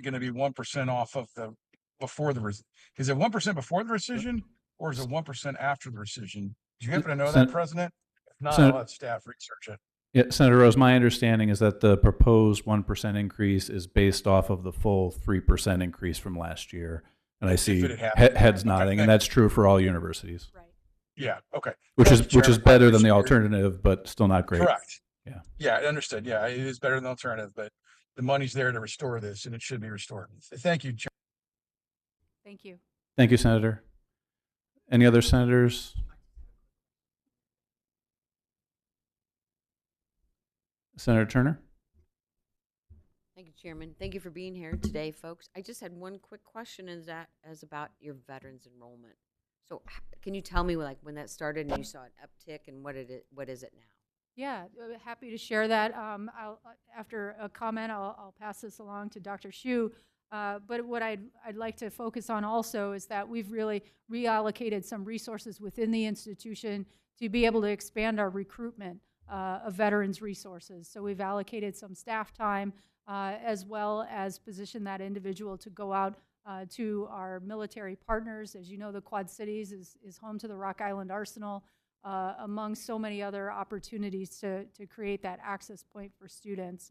going to be 1% off of the before the is it 1% before the rescission or is it 1% after the rescission? Do you happen to know that, President? If not, I'll let staff research it. Yeah, Senator Rose, my understanding is that the proposed 1% increase is based off of the full 3% increase from last year. And I see heads nodding, and that's true for all universities. Right. Yeah. Okay. Which is better than the alternative, but still not great. Correct. Yeah. Yeah, understood. Yeah, it is better than the alternative, but the money's there to restore this, and it should be restored. Thank you, Chair. Thank you. Thank you, Senator. Any other senators? Senator Turner? Thank you, Chairman. Thank you for being here today, folks. I just had one quick question, as about your veterans enrollment. So can you tell me when that started and you saw an uptick, and what is it now? Yeah, happy to share that. After a comment, I'll pass this along to Dr. Hsu. But what I'd like to focus on also is that we've really reallocated some resources within the institution to be able to expand our recruitment of veterans resources. So we've allocated some staff time as well as position that individual to go out to our military partners. As you know, the Quad Cities is home to the Rock Island Arsenal, among so many other opportunities to create that access point for students.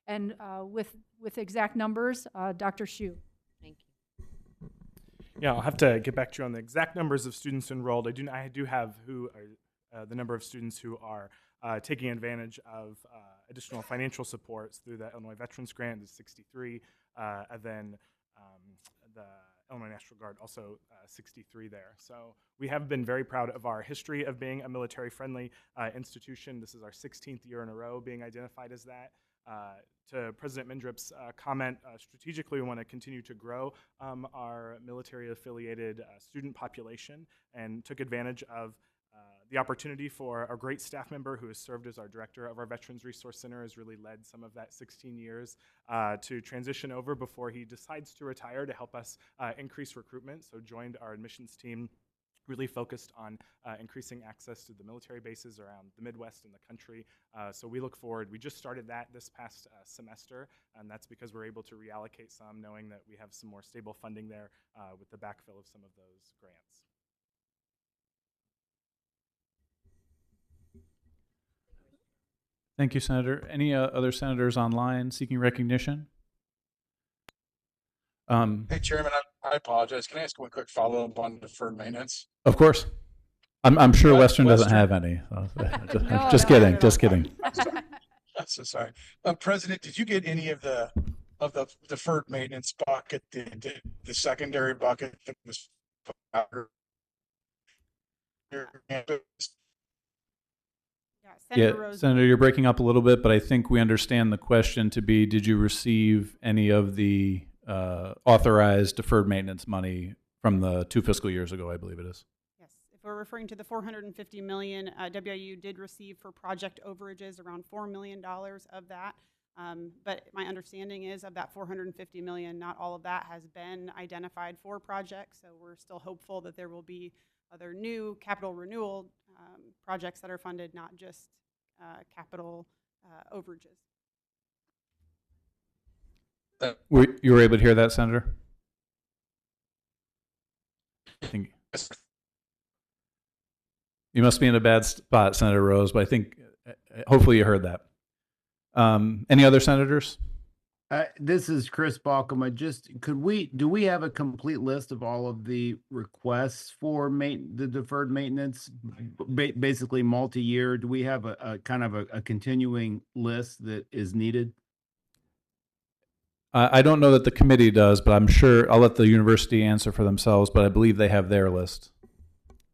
And with exact numbers, Dr. Hsu. Thank you. Yeah, I'll have to get back to you on the exact numbers of students enrolled. I do have the number of students who are taking advantage of additional financial supports through the Illinois Veterans Grant is 63, and then the Illinois National Guard also 63 there. So we have been very proud of our history of being a military-friendly institution. This is our 16th year in a row being identified as that. To President Mindrip's comment, strategically we want to continue to grow our military-affiliated student population, and took advantage of the opportunity for a great staff member who has served as our director of our Veterans Resource Center, has really led some of that 16 years to transition over before he decides to retire, to help us increase recruitment. So joined our admissions team, really focused on increasing access to the military bases around the Midwest and the country. So we look forward. We just started that this past semester, and that's because we're able to reallocate some, knowing that we have some more stable funding there with the backfill of some of those grants. Thank you, Senator. Any other senators online seeking recognition? Hey, Chairman, I apologize. Can I ask one quick follow-up on deferred maintenance? Of course. I'm sure Western doesn't have any. Just kidding. Just kidding. I'm so sorry. President, did you get any of the deferred maintenance bucket, the secondary bucket that was out? Senator, you're breaking up a little bit, but I think we understand the question to be, did you receive any of the authorized deferred maintenance money from the 2 fiscal years ago, I believe it is? Yes. If we're referring to the $450 million, WIU did receive for project overages around $4 million of that. But my understanding is of that $450 million, not all of that has been identified for projects. So we're still hopeful that there will be other new capital renewal projects that are funded, not just capital overages. You were able to hear that, Senator? I think you must be in a bad spot, Senator Rose, but I think hopefully you heard that. Any other senators? This is Chris Balkema. Do we have a complete list of all of the requests for the deferred maintenance, basically multi-year? Do we have a kind of a continuing list that is needed? I don't know that the committee does, but I'm sure I'll let the university answer for themselves, but I believe they have their list.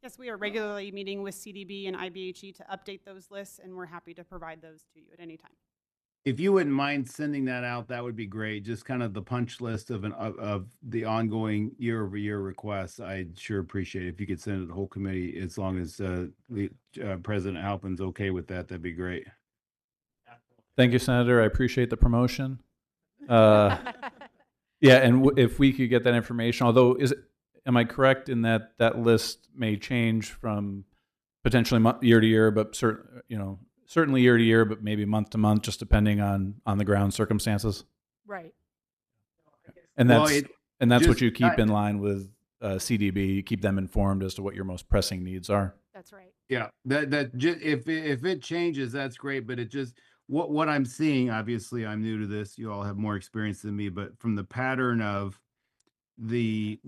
Yes, we are regularly meeting with CDB and IBHE to update those lists, and we're happy to provide those to you at any time. If you wouldn't mind sending that out, that would be great. Just kind of the punch list of the ongoing year-over-year requests. I'd sure appreciate it if you could send it to the whole committee, as long as President Halpin's okay with that. That'd be great. Thank you, Senator. I appreciate the promotion. Yeah, and if we could get that information, although am I correct in that list may change from potentially year to year, but certainly year to year, but maybe month to month, just depending on the ground circumstances? Right. And Well, that's what just- you keep in line with CDB. You keep them informed as to what your most pressing needs are. That's right. Yeah, if it changes, that's great. But it just what I'm seeing. Obviously, I'm new to this. You all have more experience than me, but from the pattern of the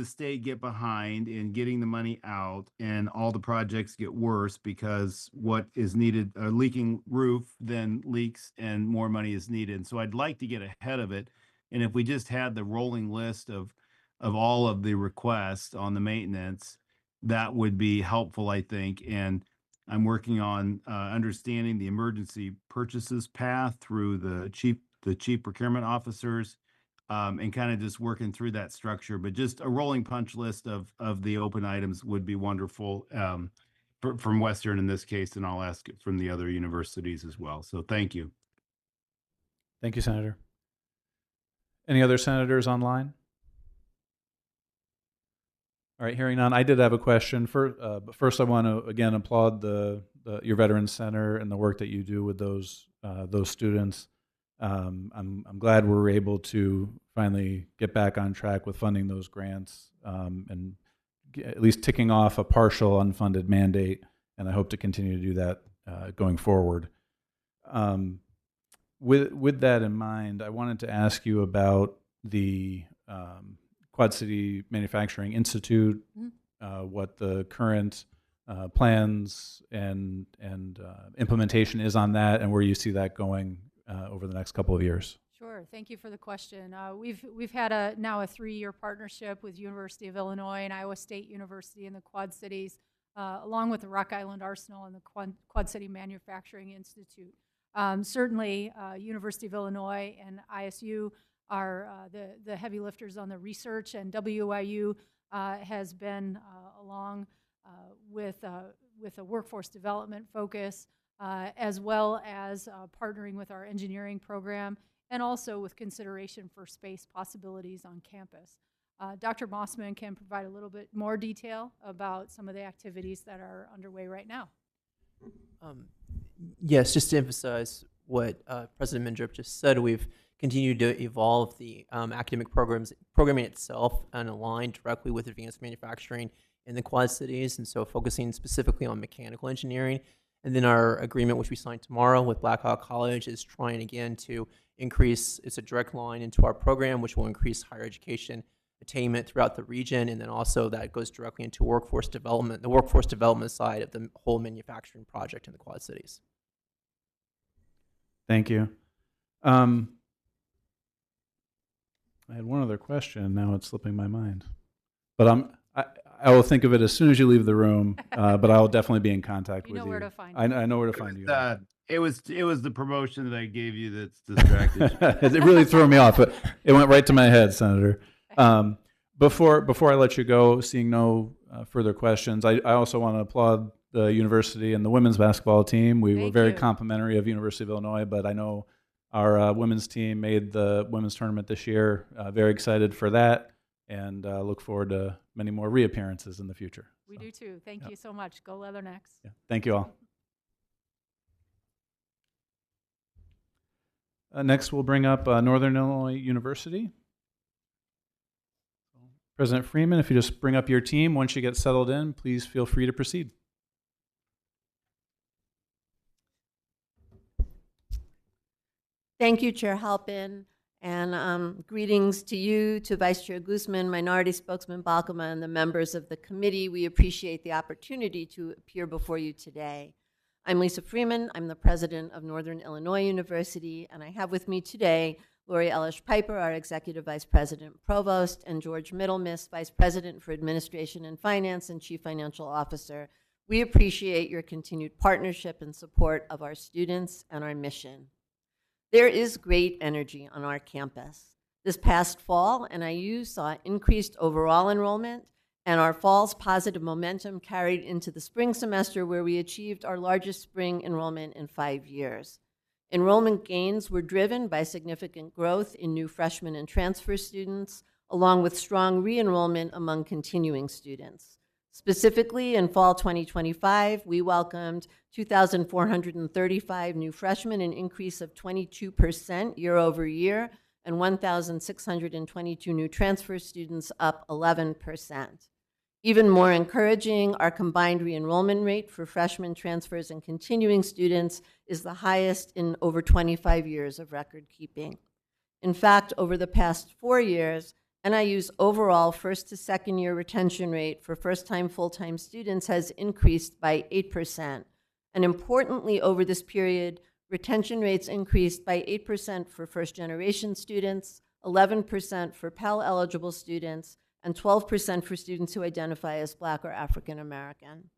state get behind in getting the money out, and all the projects get worse because what is needed, a leaking roof then leaks and more money is needed. So I'd like to get ahead of it, and if we just had the rolling list of all of the requests on the maintenance, that would be helpful, I think. And I'm working on understanding the emergency purchases path through the chief procurement officers, and kind of just working through that structure. But just a rolling punch list of the open items would be wonderful, from Western in this case, and I'll ask it from the other universities as well. So thank you. Thank you, Senator. Any other senators online? All right, hearing none, I did have a question. But first, I want to again applaud your Veterans Center and the work that you do with those students. I'm glad we're able to finally get back on track with funding those grants, and at least ticking off a partial unfunded mandate. And I hope to continue to do that going forward. With that in mind, I wanted to ask you about the Quad City Manufacturing Institute, what the current plans and implementation is on that, and where you see that going over the next couple of years. Sure. Thank you for the question. We've had now a 3-year partnership with University of Illinois and Iowa State University in the Quad Cities, along with the Rock Island Arsenal and the Quad City Manufacturing Institute. Certainly, University of Illinois and ISU are the heavy lifters on the research, and WIU has been along with a workforce development focus, as well as partnering with our engineering program, and also with consideration for space possibilities on campus. Dr. Mossman can provide a little bit more detail about some of the activities that are underway right now. Yes, just to emphasize what President Mindrup just said, we've continued to evolve the academic programming itself and align directly with advanced manufacturing in the Quad Cities, and so focusing specifically on mechanical engineering. And then our agreement, which we signed tomorrow with Blackhawk College, is trying again to increase, it's a direct line into our program, which will increase higher education attainment throughout the region, and then also that goes directly into workforce development, the workforce development side of the whole manufacturing project in the Quad Cities. Thank you. I had one other question. Now it's slipping my mind, but I will think of it as soon as you leave the room. But I'll definitely be in contact with you. You know where to find I know where to find you. It was the promotion that I gave you that's distracted. It really threw me off, but it went right to my head, Senator. Before I let you go, seeing no further questions, I also want to applaud the university and the women's basketball team. We were very complimentary of University of Illinois, but I know our women's team made the women's tournament this year. Very excited for that, and look forward to many more reappearances in the future. We do too. Thank you so much. Go Leathernecks. Yeah. Thank you all. Next, we'll bring up Northern Illinois University. President Freeman, if you just bring up your team once you get settled in, please feel free to proceed. Thank you, Chair Halpin, and greetings to you, to Vice Chair Guzman, Minority Spokesman Balkema, and the members of the committee. We appreciate the opportunity to appear before you today. I'm Lisa Freeman. I'm the president of Northern Illinois University, and I have with me today Lori Ellis-Piper, our Executive Vice President Provost, and George Middlemiss, Vice President for Administration and Finance and Chief Financial Officer. We appreciate your continued partnership and support of our students and our mission. There is great energy on our campus. This past fall, NIU saw increased overall enrollment, and our fall's positive momentum carried into the spring semester, where we achieved our largest spring enrollment in 5 years. Enrollment gains were driven by significant growth in new freshmen and transfer students, along with strong re-enrollment among continuing students. Specifically, in fall 2025, we welcomed 2,435 new freshmen, an increase of 22% year over year, and 1,622 new transfer students, up 11%. Even more encouraging, our combined re-enrollment rate for freshmen, transfers, and continuing students is the highest in over 25 years of record keeping. In fact, over the past 4 years, NIU's overall first to second year retention rate for first-time full-time students has increased by 8%. And importantly, over this period, retention rates increased by 8% for first-generation students, 11% for Pell-eligible students, and 12% for students who identify as Black or African American.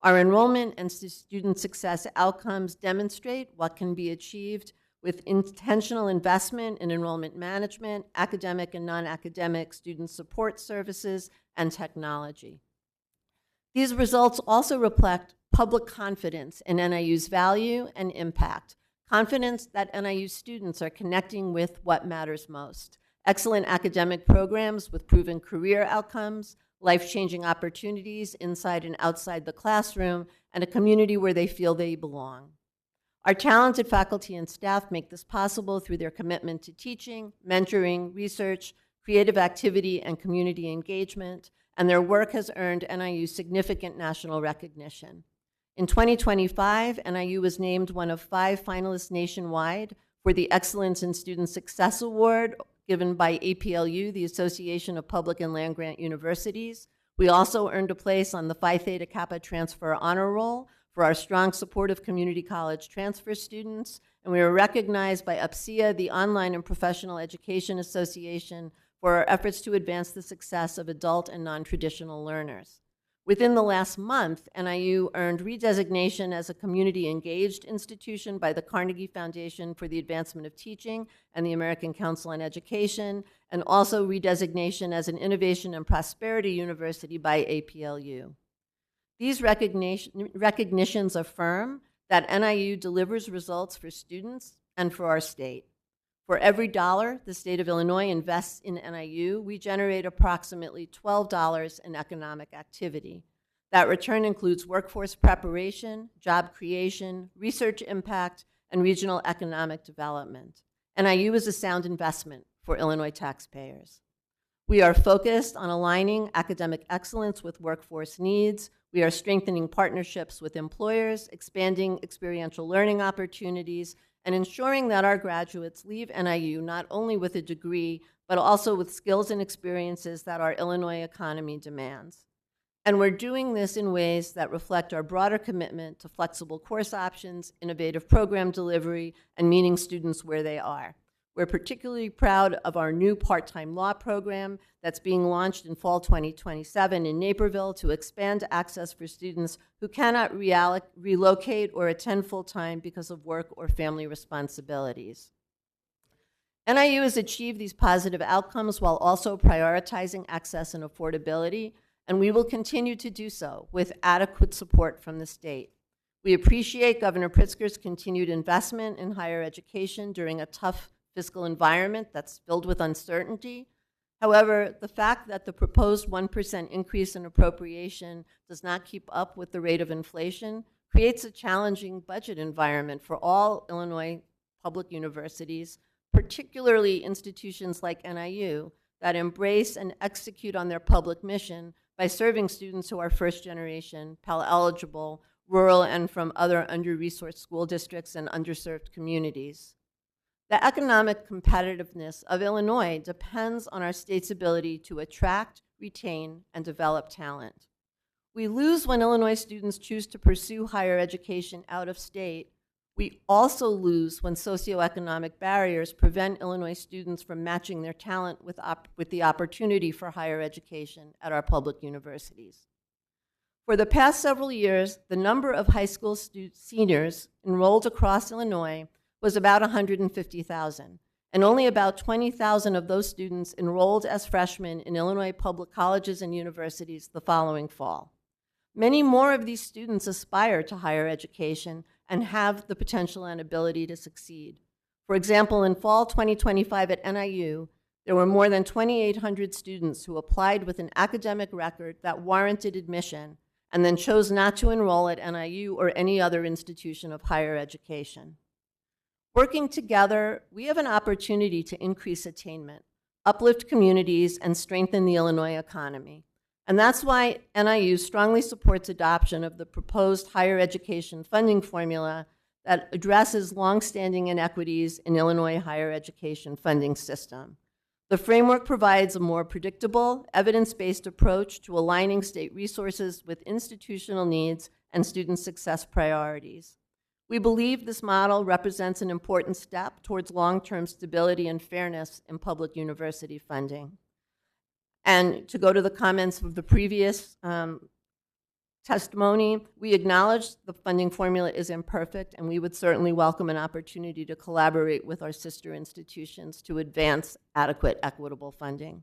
Our enrollment and student success outcomes demonstrate what can be achieved with intentional investment in enrollment management, academic and non-academic student support services, and technology. These results also reflect public confidence in NIU's value and impact, confidence that NIU students are connecting with what matters most: excellent academic programs with proven career outcomes, life-changing opportunities inside and outside the classroom, and a community where they feel they belong. Our talented faculty and staff make this possible through their commitment to teaching, mentoring, research, creative activity, and community engagement, and their work has earned NIU significant national recognition. In 2025, NIU was named one of 5 finalists nationwide for the Excellence in Student Success Award given by APLU, the Association of Public and Land-Grant Universities. We also earned a place on the Phi Theta Kappa Transfer Honor Roll for our strong support of community college transfer students, and we were recognized by UPSEA, the Online and Professional Education Association, for our efforts to advance the success of adult and non-traditional learners. Within the last month, NIU earned redesignation as a community-engaged institution by the Carnegie Foundation for the Advancement of Teaching and the American Council on Education, and also redesignation as an Innovation and Prosperity University by APLU. These recognitions affirm that NIU delivers results for students and for our state. For every dollar the state of Illinois invests in NIU, we generate approximately $12 in economic activity. That return includes workforce preparation, job creation, research impact, and regional economic development. NIU is a sound investment for Illinois taxpayers. We are focused on aligning academic excellence with workforce needs. We are strengthening partnerships with employers, expanding experiential learning opportunities, and ensuring that our graduates leave NIU not only with a degree, but also with skills and experiences that our Illinois economy demands. And we're doing this in ways that reflect our broader commitment to flexible course options, innovative program delivery, and meeting students where they are. We're particularly proud of our new part-time law program that's being launched in fall 2027 in Naperville to expand access for students who cannot relocate or attend full-time because of work or family responsibilities. NIU has achieved these positive outcomes while also prioritizing access and affordability, and we will continue to do so with adequate support from the state. We appreciate Governor Pritzker's continued investment in higher education during a tough fiscal environment that's filled with uncertainty. However, the fact that the proposed 1% increase in appropriation does not keep up with the rate of inflation creates a challenging budget environment for all Illinois public universities, particularly institutions like NIU that embrace and execute on their public mission by serving students who are first-generation, Pell-eligible, rural, and from other under-resourced school districts and underserved communities. The economic competitiveness of Illinois depends on our state's ability to attract, retain, and develop talent. We lose when Illinois students choose to pursue higher education out of state. We also lose when socioeconomic barriers prevent Illinois students from matching their talent with the opportunity for higher education at our public universities. For the past several years, the number of high school seniors enrolled across Illinois was about 150,000, and only about 20,000 of those students enrolled as freshmen in Illinois public colleges and universities the following fall. Many more of these students aspire to higher education and have the potential and ability to succeed. For example, in fall 2025 at NIU, there were more than 2,800 students who applied with an academic record that warranted admission and then chose not to enroll at NIU or any other institution of higher education. Working together, we have an opportunity to increase attainment, uplift communities, and strengthen the Illinois economy. And that's why NIU strongly supports adoption of the proposed higher education funding formula that addresses longstanding inequities in Illinois higher education funding system. The framework provides a more predictable, evidence-based approach to aligning state resources with institutional needs and student success priorities. We believe this model represents an important step towards long-term stability and fairness in public university funding. And to go to the comments of the previous testimony, we acknowledge the funding formula is imperfect, and we would certainly welcome an opportunity to collaborate with our sister institutions to advance adequate, equitable funding.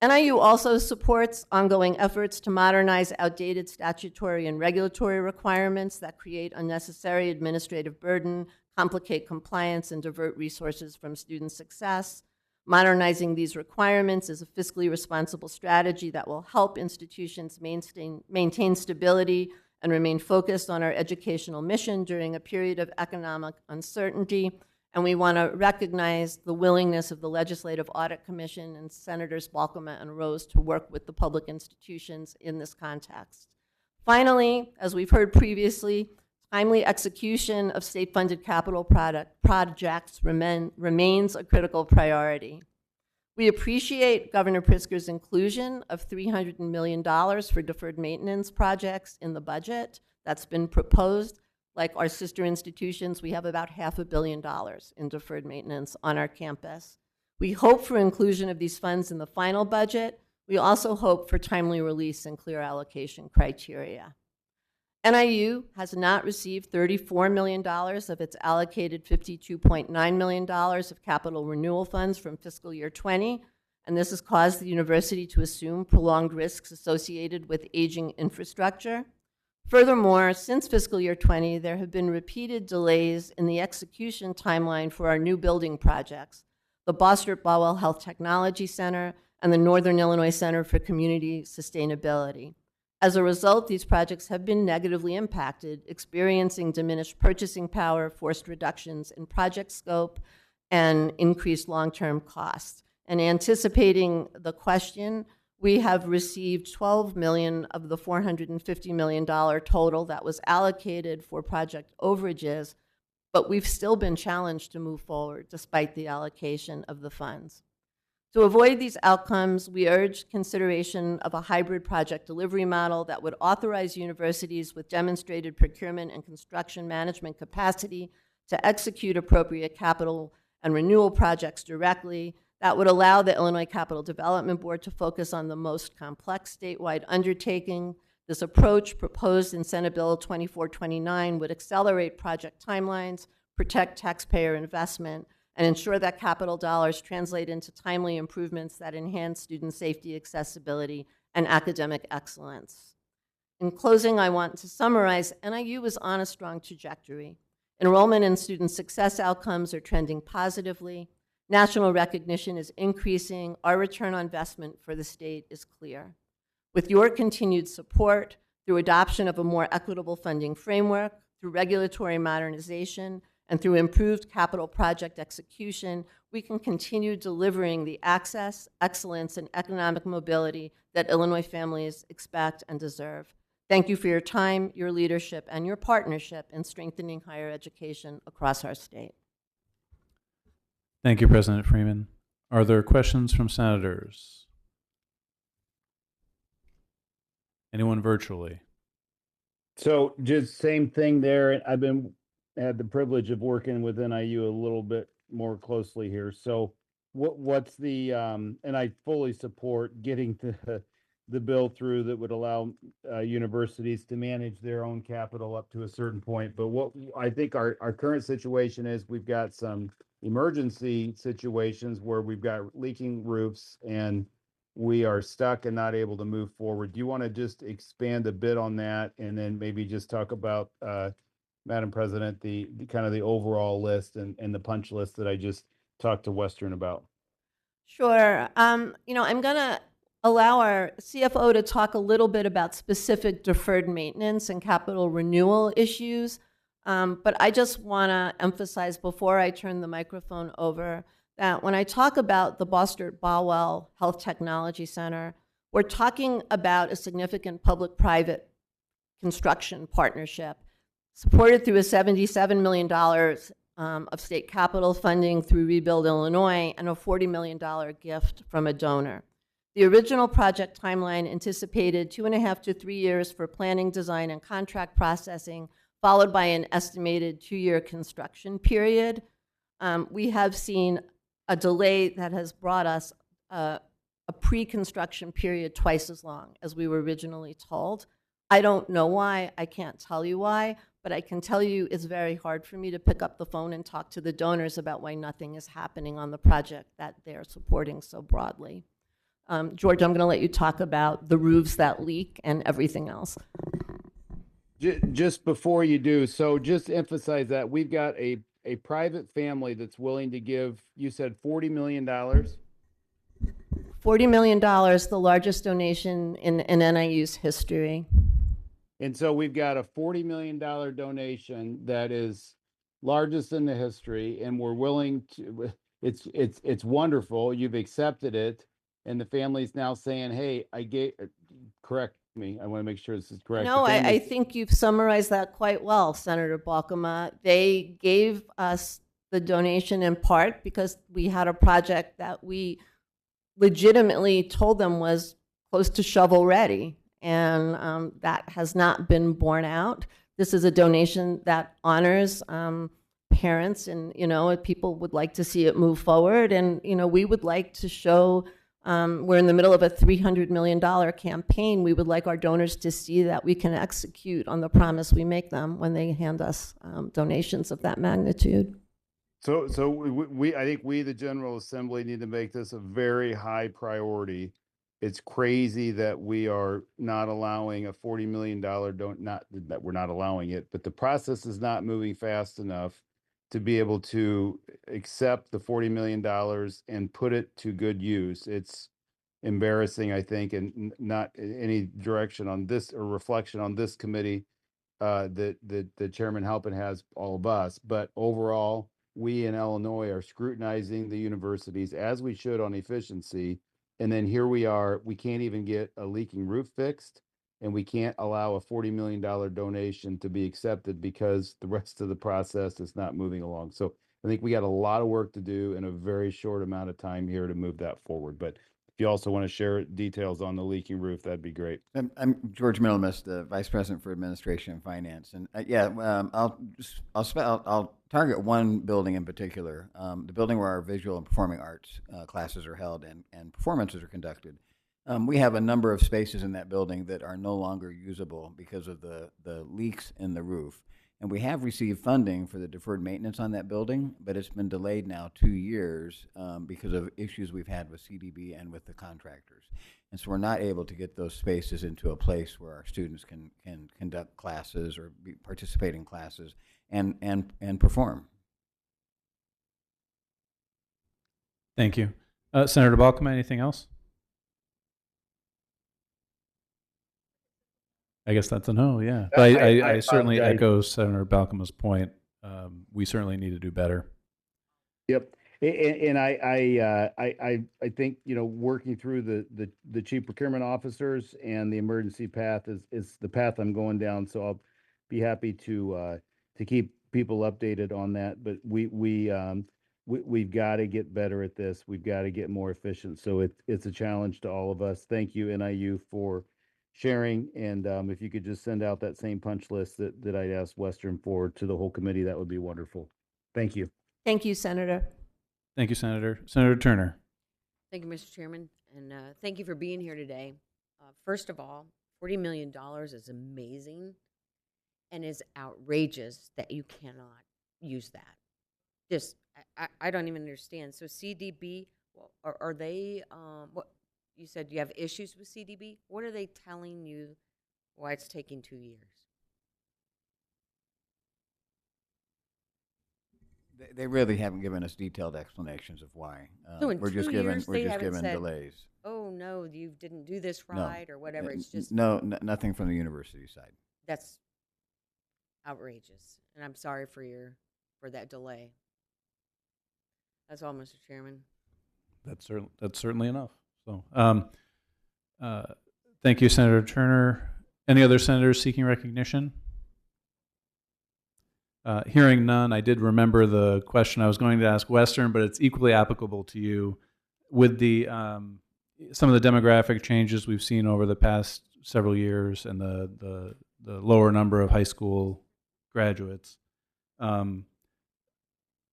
NIU also supports ongoing efforts to modernize outdated statutory and regulatory requirements that create unnecessary administrative burden, complicate compliance, and divert resources from student success. Modernizing these requirements is a fiscally responsible strategy that will help institutions maintain stability and remain focused on our educational mission during a period of economic uncertainty. And we want to recognize the willingness of the Legislative Audit Commission and Senators Balkema and Rose to work with the public institutions in this context. Finally, as we've heard previously, timely execution of state-funded capital projects remains a critical priority. We appreciate Governor Pritzker's inclusion of $300 million for deferred maintenance projects in the budget that's been proposed. Like our sister institutions, we have about $500 million in deferred maintenance on our campus. We hope for inclusion of these funds in the final budget. We also hope for timely release and clear allocation criteria. NIU has not received $34 million of its allocated $52.9 million of capital renewal funds from fiscal year 20, and this has caused the university to assume prolonged risks associated with aging infrastructure. Furthermore, since fiscal year 20, there have been repeated delays in the execution timeline for our new building projects, the Bossert-Bowell Health Technology Center and the Northern Illinois Center for Community Sustainability. As a result, these projects have been negatively impacted, experiencing diminished purchasing power, forced reductions in project scope, and increased long-term costs. And anticipating the question, we have received $12 million of the $450 million total that was allocated for project overages, but we've still been challenged to move forward despite the allocation of the funds. To avoid these outcomes, we urge consideration of a hybrid project delivery model that would authorize universities with demonstrated procurement and construction management capacity to execute appropriate capital and renewal projects directly. That would allow the Illinois Capital Development Board to focus on the most complex statewide undertaking. This approach, proposed in Senate Bill 2429, would accelerate project timelines, protect taxpayer investment, and ensure that capital dollars translate into timely improvements that enhance student safety, accessibility, and academic excellence. In closing, I want to summarize, NIU is on a strong trajectory. Enrollment and student success outcomes are trending positively. National recognition is increasing. Our return on investment for the state is clear. With your continued support, through adoption of a more equitable funding framework, through regulatory modernization, and through improved capital project execution, we can continue delivering the access, excellence, and economic mobility that Illinois families expect and deserve. Thank you for your time, your leadership, and your partnership in strengthening higher education across our state. Thank you, President Freeman. Are there questions from senators? Anyone virtually? So just same thing there. I've had the privilege of working with NIU a little bit more closely here. So what's the and I fully support getting the bill through that would allow universities to manage their own capital up to a certain point. But what I think our current situation is, we've got some emergency situations where we've got leaking roofs and we are stuck and not able to move forward. Do you want to just expand a bit on that, and then maybe just talk about, Madam President, the kind of the overall list and the punch list that I just talked to Western about? Sure. I'm going to allow our CFO to talk a little bit about specific deferred maintenance and capital renewal issues. But I just want to emphasize before I turn the microphone over that when I talk about the Bostert Bowell Health Technology Center, we're talking about a significant public-private construction partnership supported through a $77 million of state capital funding through Rebuild Illinois and a $40 million gift from a donor. The original project timeline anticipated 2.5 to 3 years for planning, design, and contract processing, followed by an estimated 2-year construction period. We have seen a delay that has brought us a pre-construction period twice as long as we were originally told. I don't know why, I can't tell you why, but I can tell you it's very hard for me to pick up the phone and talk to the donors about why nothing is happening on the project that they're supporting so broadly. George, I'm going to let you talk about the roofs that leak and everything else. Just before you do, so just emphasize that we've got a private family that's willing to give, you said $40 million? $40 million, the largest donation in NIU's history. And so we've got a $40 million donation that is largest in the history, and we're willing to, it's wonderful. You've accepted it, and the family's now saying, hey, correct me. I want to make sure this is correct. No, I think you've summarized that quite well, Senator Balkema. They gave us the donation in part because we had a project that we legitimately told them was close to shovel ready, and that has not been borne out. This is a donation that honors parents, and people would like to see it move forward, and we would like to show. We're in the middle of a $300 million campaign. We would like our donors to see that we can execute on the promise we make them when they hand us donations of that magnitude. So I think we, the General Assembly, need to make this a very high priority. It's crazy that we are not allowing a $40 million not that we're not allowing it, but the process is not moving fast enough to be able to accept the $40 million and put it to good use. It's embarrassing, I think, and not any direction on this or reflection on this committee that Chairman Halpin has all of us. But overall, we in Illinois are scrutinizing the universities as we should on efficiency. And then here we are, we can't even get a leaking roof fixed, and we can't allow a $40 million donation to be accepted because the rest of the process is not moving along. So I think we got a lot of work to do in a very short amount of time here to move that forward. But if you also want to share details on the leaking roof, that'd be great. I'm George Middlemas, the Vice President for Administration and Finance, and I'll target one building in particular, the building where our visual and performing arts classes are held and performances are conducted. We have a number of spaces in that building that are no longer usable because of the leaks in the roof. And we have received funding for the deferred maintenance on that building, but it's been delayed now 2 years because of issues we've had with CDB and with the contractors. And so we're not able to get those spaces into a place where our students can conduct classes or participate in classes and perform. Thank you. Senator Balkema, anything else? I guess that's a no, yeah. But I certainly echo Senator Balkema's point. We certainly need to do better. Yep. And I think, working through the chief procurement officers and the emergency path is the path I'm going down. So I'll be happy to keep people updated on that. But we've got to get better at this. We've got to get more efficient. So it's a challenge to all of us. Thank you, NIU, for sharing. And if you could just send out that same punch list that I'd asked Western for to the whole committee, that would be wonderful. Thank you. Thank you, Senator. Thank you, Senator. Senator Turner. Thank you, Mr. Chairman, and thank you for being here today. First of all, $40 million is amazing and is outrageous that you cannot use that. Just, I don't even understand. So CDB, well, are they, what you said you have issues with CDB? What are they telling you why it's taking 2 years? They really haven't given us detailed explanations of why. So in we're just 2 given years, they haven't said, delays. Oh no, you didn't do this right, or whatever. It's just nothing from the university side. That's outrageous. And I'm sorry for that delay. That's all, Mr. Chairman. That's certainly enough. So, thank you, Senator Turner. Any other senators seeking recognition? Hearing none, I did remember the question I was going to ask Western, but it's equally applicable to you. With the some of the demographic changes we've seen over the past several years and the lower number of high school graduates,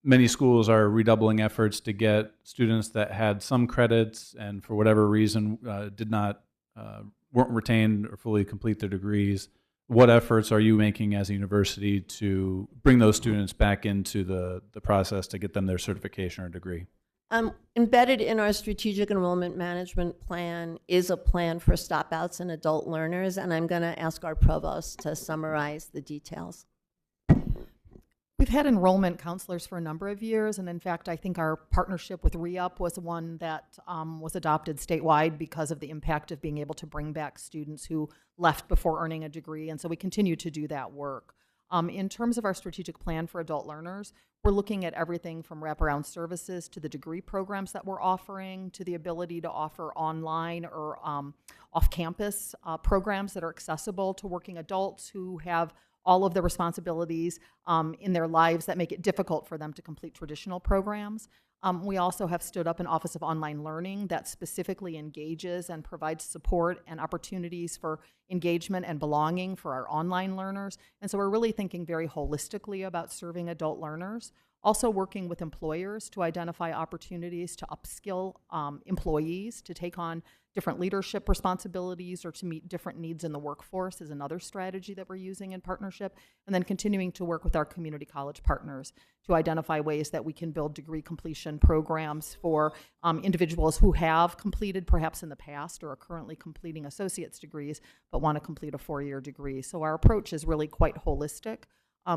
many schools are redoubling efforts to get students that had some credits and for whatever reason weren't retained or fully complete their degrees. What efforts are you making as a university to bring those students back into the process to get them their certification or degree? Embedded in our strategic enrollment management plan is a plan for stop-outs and adult learners, and I'm going to ask our provost to summarize the details. We've had enrollment counselors for a number of years, and in fact, I think our partnership with ReUp was one that was adopted statewide because of the impact of being able to bring back students who left before earning a degree, and so we continue to do that work. In terms of our strategic plan for adult learners, we're looking at everything from wraparound services to the degree programs that we're offering, to the ability to offer online or off-campus programs that are accessible to working adults who have all of the responsibilities in their lives that make it difficult for them to complete traditional programs. We also have stood up an Office of Online Learning that specifically engages and provides support and opportunities for engagement and belonging for our online learners. And so we're really thinking very holistically about serving adult learners. Also working with employers to identify opportunities to upskill employees to take on different leadership responsibilities or to meet different needs in the workforce is another strategy that we're using in partnership. And then continuing to work with our community college partners to identify ways that we can build degree completion programs for individuals who have completed perhaps in the past or are currently completing associate's degrees but want to complete a 4-year degree. So our approach is really quite holistic.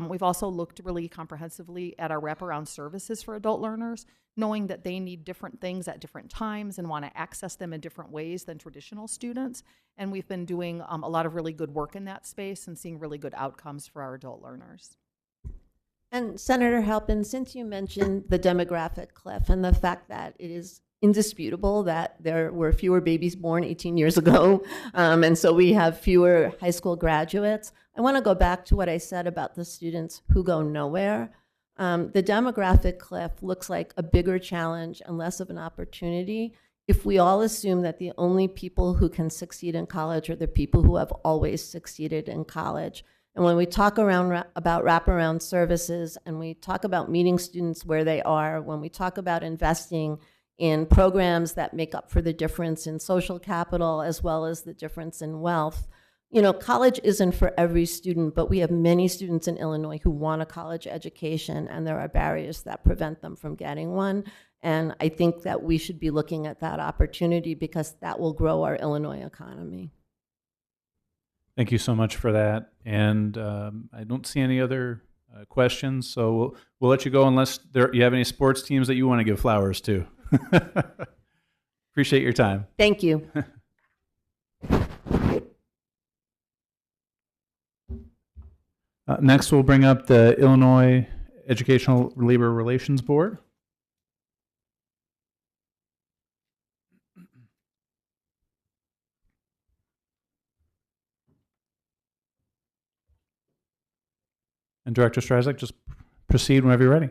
We've also looked really comprehensively at our wraparound services for adult learners, knowing that they need different things at different times and want to access them in different ways than traditional students. And we've been doing a lot of really good work in that space and seeing really good outcomes for our adult learners. And Senator Halpin, since you mentioned the demographic cliff and the fact that it is indisputable that there were fewer babies born 18 years ago, and so we have fewer high school graduates, I want to go back to what I said about the students who go nowhere. The demographic cliff looks like a bigger challenge and less of an opportunity if we all assume that the only people who can succeed in college are the people who have always succeeded in college. And when we talk about wraparound services and we talk about meeting students where they are, when we talk about investing in programs that make up for the difference in social capital as well as the difference in wealth, you know, college isn't for every student, but we have many students in Illinois who want a college education, and there are barriers that prevent them from getting one. And I think that we should be looking at that opportunity because that will grow our Illinois economy. Thank you so much for that. And I don't see any other questions, so we'll let you go unless you have any sports teams that you want to give flowers to. Appreciate your time. Thank you. Next, we'll bring up the Illinois Educational Labor Relations Board. And Director Strazek, just proceed whenever you're ready.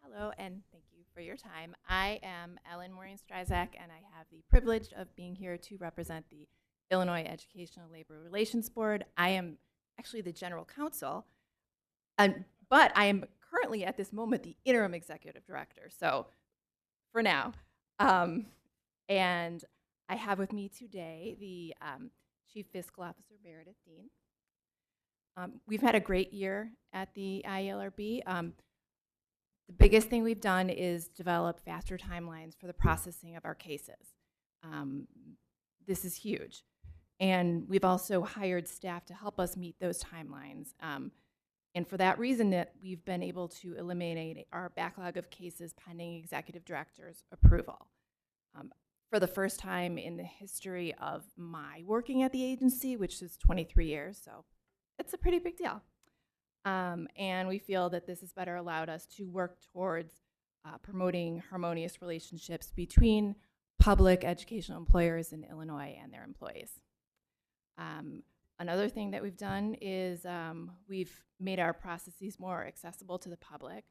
Hello, and thank you for your time. I am Ellen Maureen Strazak, and I have the privilege of being here to represent the Illinois Educational Labor Relations Board. I am actually the general counsel, but I am currently at this moment the interim executive director, so for now. And I have with me today the Chief Fiscal Officer, Meredith Dean. We've had a great year at the ILRB. The biggest thing we've done is develop faster timelines for the processing of our cases. This is huge. And we've also hired staff to help us meet those timelines. And for that reason, that we've been able to eliminate our backlog of cases pending executive director's approval. for the first time in the history of my working at the agency, which is 23 years, so it's a pretty big deal. And we feel that this has better allowed us to work towards promoting harmonious relationships between public educational employers in Illinois and their employees. Another thing that we've done is we've made our processes more accessible to the public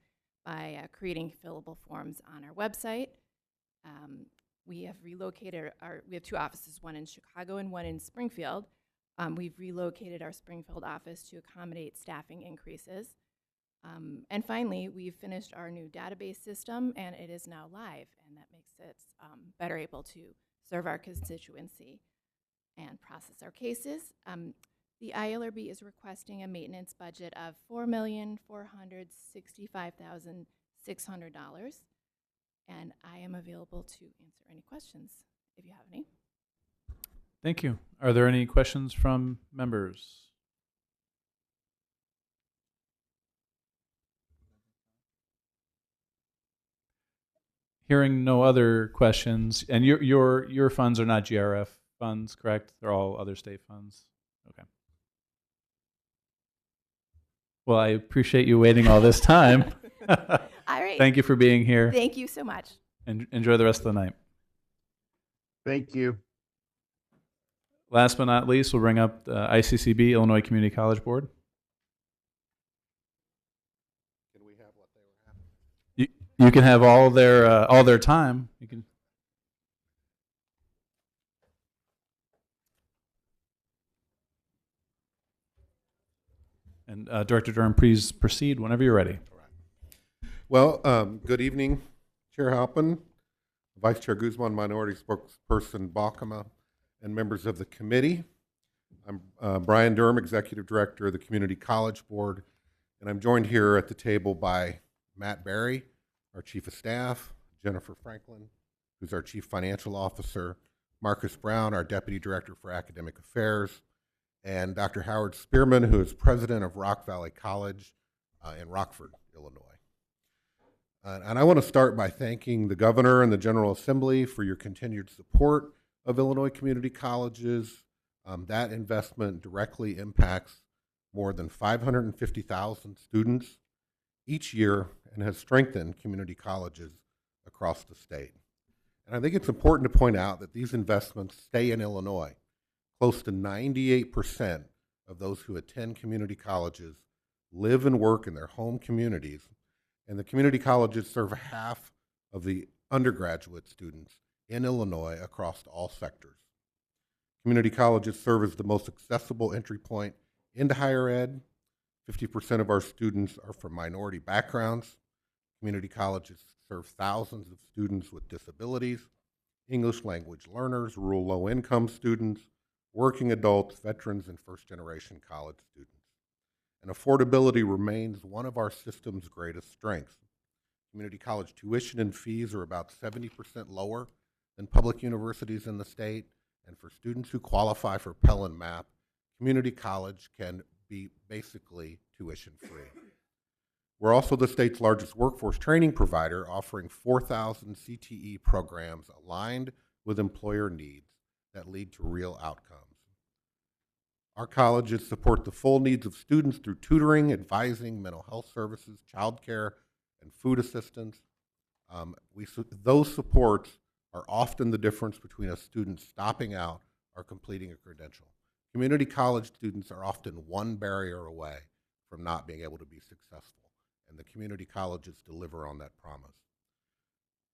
by creating fillable forms on our website. We have relocated we have 2 offices, one in Chicago and one in Springfield. We've relocated our Springfield office to accommodate staffing increases. And finally, we've finished our new database system, and it is now live, and that makes it better able to serve our constituency and process our cases. The ILRB is requesting a maintenance budget of $4,465,600, and I am available to answer any questions if you have any. Thank you. Are there any questions from members? Hearing no other questions, and your funds are not GRF funds, correct? They're all other state funds. Okay. Well, I appreciate you waiting all this time. All right. Thank you for being here. Thank you so much. And enjoy the rest of the night. Thank you. Last but not least, we'll bring up the ICCB, Illinois Community College Board. Can we have what they were having? You can have all their time. You can. And Director Durham, please proceed whenever you're ready. All right. Well, good evening, Chair Halpin, Vice Chair Guzman, Minority Spokesperson Balkema, and members of the committee. I'm Brian Durham, Executive Director of the Community College Board, and I'm joined here at the table by Matt Berry, our Chief of Staff, Jennifer Franklin, who's our Chief Financial Officer, Marcus Brown, our Deputy Director for Academic Affairs, and Dr. Howard Spearman, who is President of Rock Valley College in Rockford, Illinois. And I want to start by thanking the Governor and the General Assembly for your continued support of Illinois community colleges. That investment directly impacts more than 550,000 students each year and has strengthened community colleges across the state. And I think it's important to point out that these investments stay in Illinois. Close to 98% of those who attend community colleges live and work in their home communities, and the community colleges serve half of the undergraduate students in Illinois across all sectors. Community colleges serve as the most accessible entry point into higher ed. 50% of our students are from minority backgrounds. Community colleges serve thousands of students with disabilities, English language learners, rural low-income students, working adults, veterans, and first-generation college students. And affordability remains one of our system's greatest strengths. Community college tuition and fees are about 70% lower than public universities in the state, and for students who qualify for Pell and MAP, community college can be basically tuition-free. We're also the state's largest workforce training provider, offering 4,000 CTE programs aligned with employer needs that lead to real outcomes. Our colleges support the full needs of students through tutoring, advising, mental health services, childcare, and food assistance. Those supports are often the difference between a student stopping out or completing a credential. Community college students are often one barrier away from not being able to be successful, and the community colleges deliver on that promise.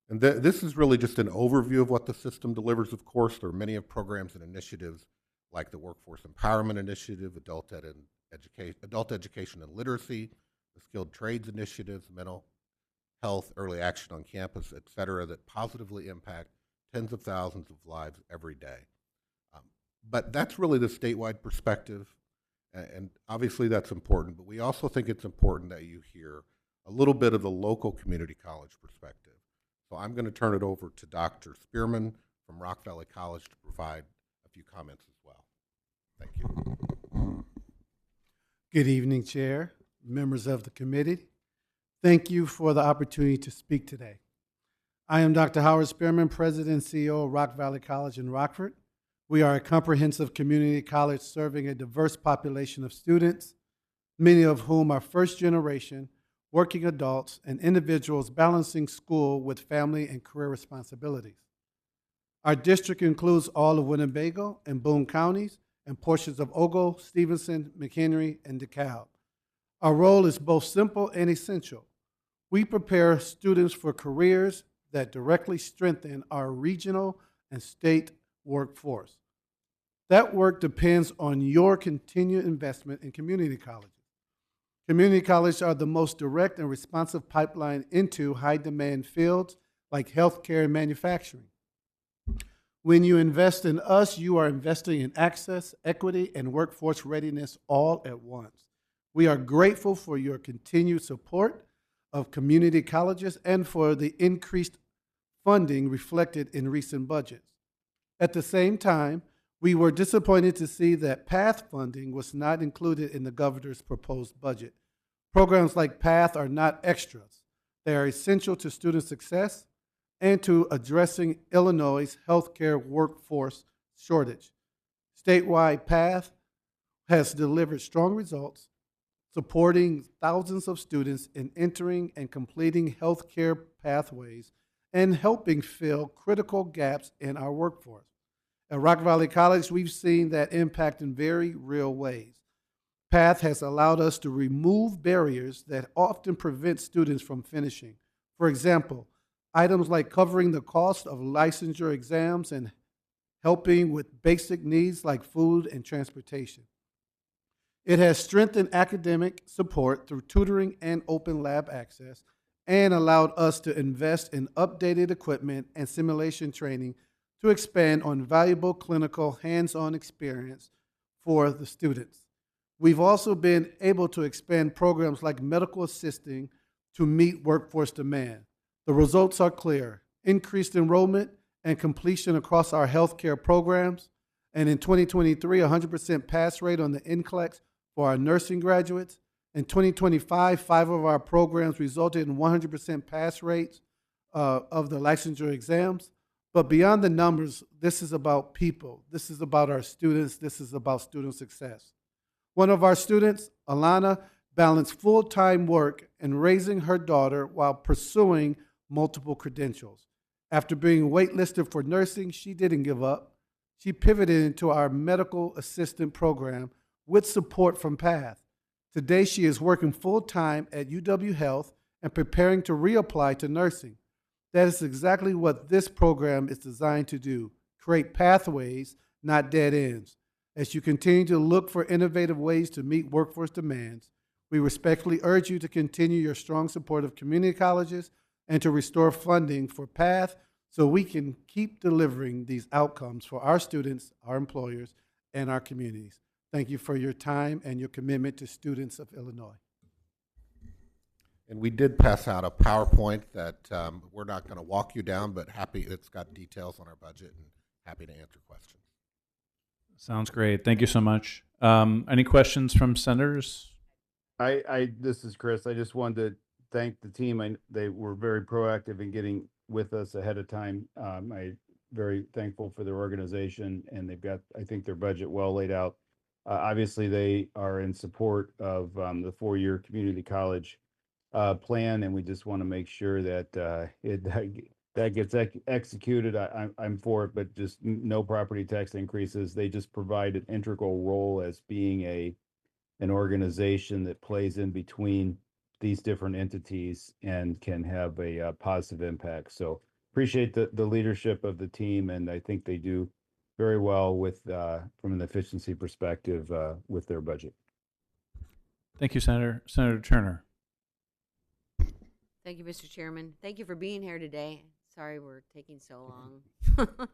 And this is really just an overview of what the system delivers. Of course, there are many programs and initiatives like the Workforce Empowerment Initiative, Adult Education and Literacy, the Skilled Trades Initiatives, Mental Health, Early Action on Campus, et cetera, that positively impact tens of thousands of lives every day. But that's really the statewide perspective, and obviously that's important, but we also think it's important that you hear a little bit of the local community college perspective. So I'm going to turn it over to Dr. Spearman from Rock Valley College to provide a few comments as well. Thank you. Good evening, Chair, members of the committee. Thank you for the opportunity to speak today. I am Dr. Howard Spearman, President and CEO of Rock Valley College in Rockford. We are a comprehensive community college serving a diverse population of students, many of whom are first generation, working adults, and individuals balancing school with family and career responsibilities. Our district includes all of Winnebago and Boone counties and portions of Ogle, Stevenson, McHenry, and DeKalb. Our role is both simple and essential. We prepare students for careers that directly strengthen our regional and state workforce. That work depends on your continued investment in community colleges. Community colleges are the most direct and responsive pipeline into high-demand fields like healthcare and manufacturing. When you invest in us, you are investing in access, equity, and workforce readiness all at once. We are grateful for your continued support of community colleges and for the increased funding reflected in recent budgets. At the same time, we were disappointed to see that PATH funding was not included in the governor's proposed budget. Programs like PATH are not extras. They are essential to student success and to addressing Illinois' healthcare workforce shortage. Statewide PATH has delivered strong results, supporting thousands of students in entering and completing healthcare pathways and helping fill critical gaps in our workforce. At Rock Valley College, we've seen that impact in very real ways. PATH has allowed us to remove barriers that often prevent students from finishing. For example, items like covering the cost of licensure exams and helping with basic needs like food and transportation. It has strengthened academic support through tutoring and open lab access and allowed us to invest in updated equipment and simulation training to expand on valuable clinical hands-on experience for the students. We've also been able to expand programs like medical assisting to meet workforce demand. The results are clear: increased enrollment and completion across our healthcare programs, and in 2023, 100% pass rate on the NCLEX for our nursing graduates. In 2025, 5 of our programs resulted in 100% pass rates of the licensure exams. But beyond the numbers, this is about people. This is about our students. This is about student success. One of our students, Alana, balanced full-time work and raising her daughter while pursuing multiple credentials. After being waitlisted for nursing, she didn't give up. She pivoted into our medical assistant program with support from PATH. Today, she is working full-time at UW Health and preparing to reapply to nursing. That is exactly what this program is designed to do: create pathways, not dead ends. As you continue to look for innovative ways to meet workforce demands, we respectfully urge you to continue your strong support of community colleges and to restore funding for PATH so we can keep delivering these outcomes for our students, our employers, and our communities. Thank you for your time and your commitment to students of Illinois. And we did pass out a PowerPoint that we're not going to walk you down, but happy it's got details on our budget and happy to answer questions. Sounds great. Thank you so much. Any questions from senators? This is Chris. I just wanted to thank the team. They were very proactive in getting with us ahead of time. I'm very thankful for their organization, and they've got, I think, their budget well laid out. Obviously, they are in support of the 4-year community college plan, and we just want to make sure that that gets executed. I'm for it, but just no property tax increases. They just provide an integral role as being an organization that plays in between these different entities and can have a positive impact. So appreciate the leadership of the team, and I think they do very well with from an efficiency perspective with their budget. Thank you, Senator. Senator Turner. Thank you, Mr. Chairman. Thank you for being here today. Sorry we're taking so long.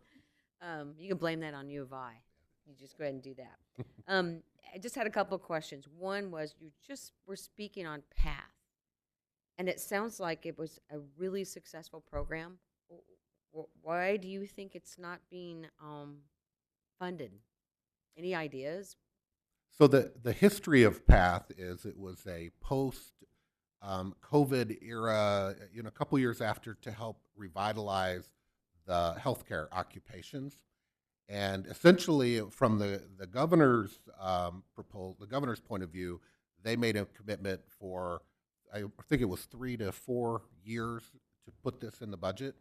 You can blame that on U of I. You just go ahead and do that. I just had a couple of questions. One was, you just were speaking on PATH, and it sounds like it was a really successful program. Why do you think it's not being funded? Any ideas? So the history of PATH is it was a post COVID era, a couple years after, to help revitalize the healthcare occupations. And essentially, from the governor's the governor's point of view, they made a commitment for, I think it was 3 to 4 years to put this in the budget.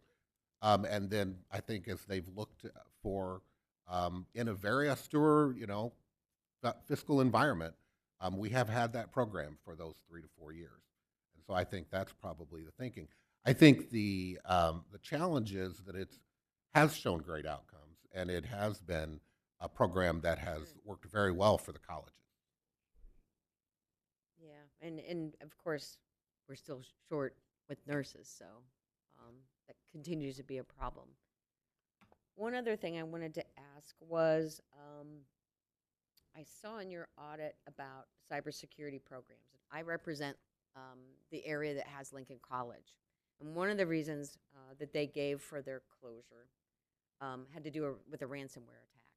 And then I think as they've looked for in a very austere, fiscal environment, we have had that program for those 3 to 4 years. And so I think that's probably the thinking. I think the challenge is that it has shown great outcomes, and it has been a program that has worked very well for the colleges. Yeah, and of course, we're still short with nurses, so that continues to be a problem. One other thing I wanted to ask was, I saw in your audit about cybersecurity programs. I represent the area that has Lincoln College, and one of the reasons that they gave for their closure had to do with a ransomware attack.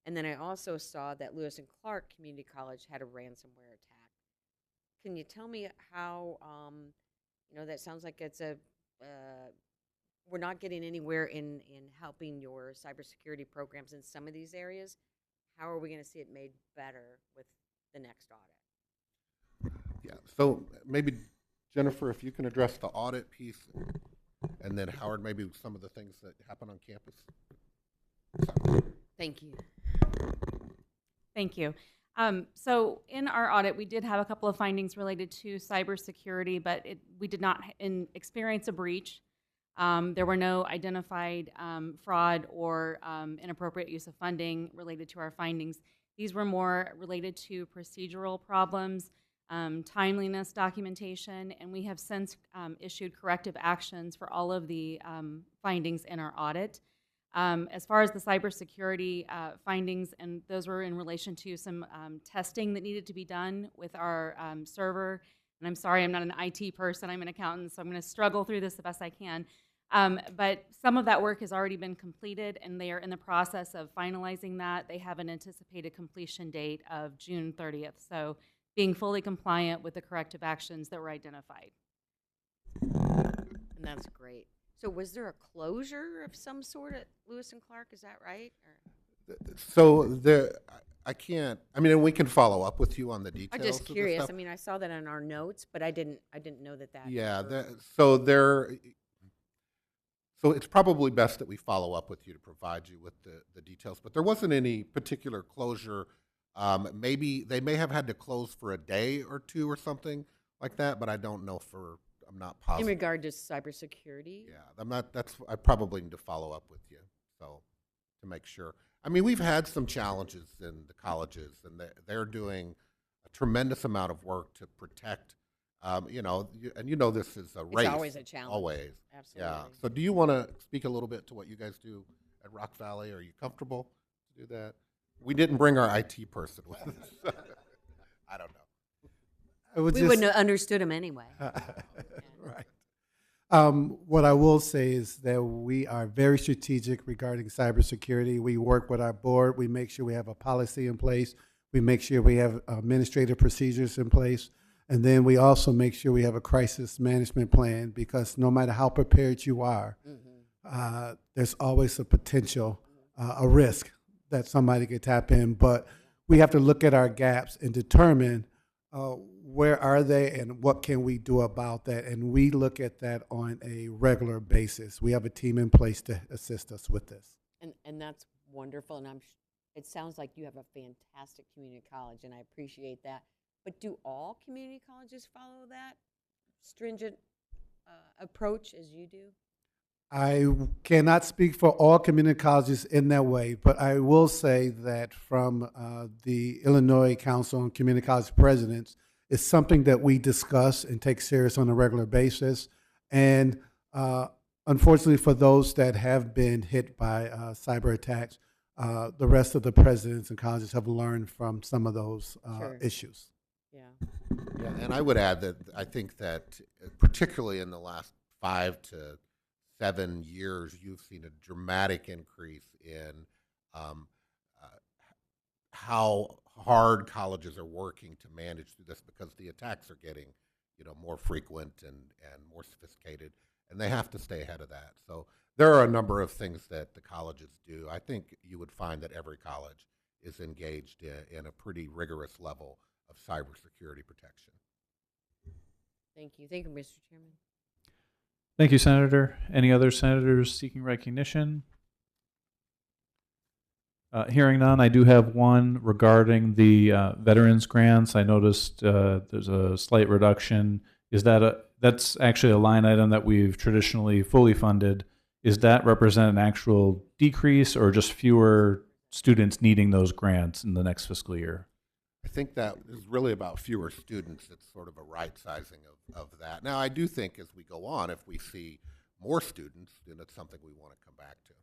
And then I also saw that Lewis and Clark Community College had a ransomware attack. Can you tell me how, that sounds like it's we're not getting anywhere in helping your cybersecurity programs in some of these areas. How are we going to see it made better with the next audit? Yeah, so maybe Jennifer, if you can address the audit piece, and then Howard, maybe some of the things that happen on campus. Thank you. Thank you. So in our audit, we did have a couple of findings related to cybersecurity, but we did not experience a breach. There were no identified fraud or inappropriate use of funding related to our findings. These were more related to procedural problems, timeliness documentation, and we have since issued corrective actions for all of the findings in our audit. As far as the cybersecurity findings, and those were in relation to some testing that needed to be done with our server. And I'm sorry, I'm not an IT person, I'm an accountant, so I'm going to struggle through this the best I can. But some of that work has already been completed, and they are in the process of finalizing that. They have an anticipated completion date of June 30th, so being fully compliant with the corrective actions that were identified. And that's great. So was there a closure of some sort at Lewis and Clark? Is that right? Or? So I can't. I mean, and we can follow up with you on the details. I'm just curious. I mean, I saw that in our notes, but I didn't know that. Yeah. So it's probably best that we follow up with you to provide you with the details. But there wasn't any particular closure. Maybe they may have had to close for a day or two or something like that, but I don't know I'm not positive. In regard to cybersecurity? Yeah, I'm not. I probably need to follow up with you, so to make sure. I mean, we've had some challenges in the colleges, and they're doing a tremendous amount of work to protect. And this is a race. It's always a challenge. Always. Absolutely. Yeah. So, do you want to speak a little bit to what you guys do at Rock Valley? Are you comfortable to do that? We didn't bring our IT person with us. I don't know. We wouldn't have understood him anyway. Right. What I will say is that we are very strategic regarding cybersecurity. We work with our board. We make sure we have a policy in place. We make sure we have administrative procedures in place. And then we also make sure we have a crisis management plan, because no matter how prepared you are, there's always a potential, a risk that somebody could tap in. But we have to look at our gaps and determine where are they and what can we do about that. And we look at that on a regular basis. We have a team in place to assist us with this. And that's wonderful. And it sounds like you have a fantastic community college, and I appreciate that. But do all community colleges follow that stringent approach as you do? I cannot speak for all community colleges in that way, but I will say that from the Illinois Council on Community College Presidents, it's something that we discuss and take serious on a regular basis. And unfortunately, for those that have been hit by cyber attacks, the rest of the presidents and colleges have learned from some of those issues. Yeah, and I would add that I think that particularly in the last 5 to 7 years, you've seen a dramatic increase in how hard colleges are working to manage through this, because the attacks are getting more frequent and more sophisticated, and they have to stay ahead of that. So there are a number of things that the colleges do. I think you would find that every college is engaged in a pretty rigorous level of cybersecurity protection. Thank you. Thank you, Mr. Chairman. Thank you, Senator. Any other senators seeking recognition? Hearing none, I do have one regarding the veterans grants. I noticed there's a slight reduction. Is that that's actually a line item that we've traditionally fully funded? Is that represent an actual decrease or just fewer students needing those grants in the next fiscal year? I think that is really about fewer students. It's sort of a right sizing of that. Now, I do think as we go on, if we see more students, then it's something we want to come back to.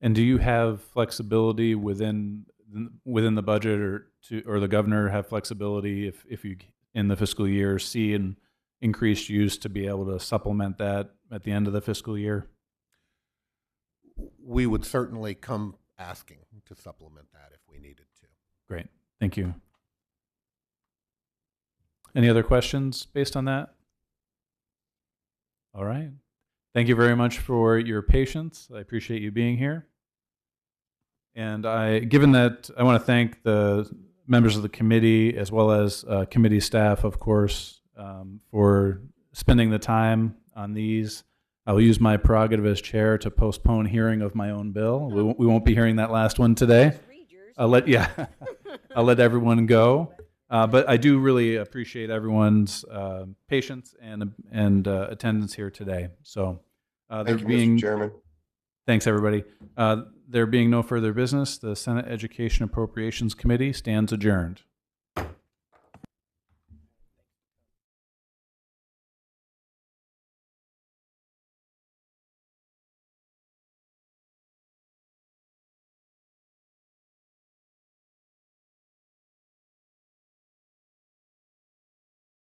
And do you have flexibility within the budget, or the governor have flexibility if you in the fiscal year see an increased use to be able to supplement that at the end of the fiscal year? We would certainly come asking to supplement that if we needed to. Great. Thank you. Any other questions based on that? All right. Thank you very much for your patience. I appreciate you being here. And given that, I want to thank the members of the committee as well as committee staff, of course, for spending the time on these. I will use my prerogative as chair to postpone hearing of my own bill. We won't be hearing that last one today. I'll let everyone go. But I do really appreciate everyone's patience and attendance here today. So Thank you, Mr. Chairman. Thanks, everybody. There being no further business, the Senate Education Appropriations Committee stands adjourned.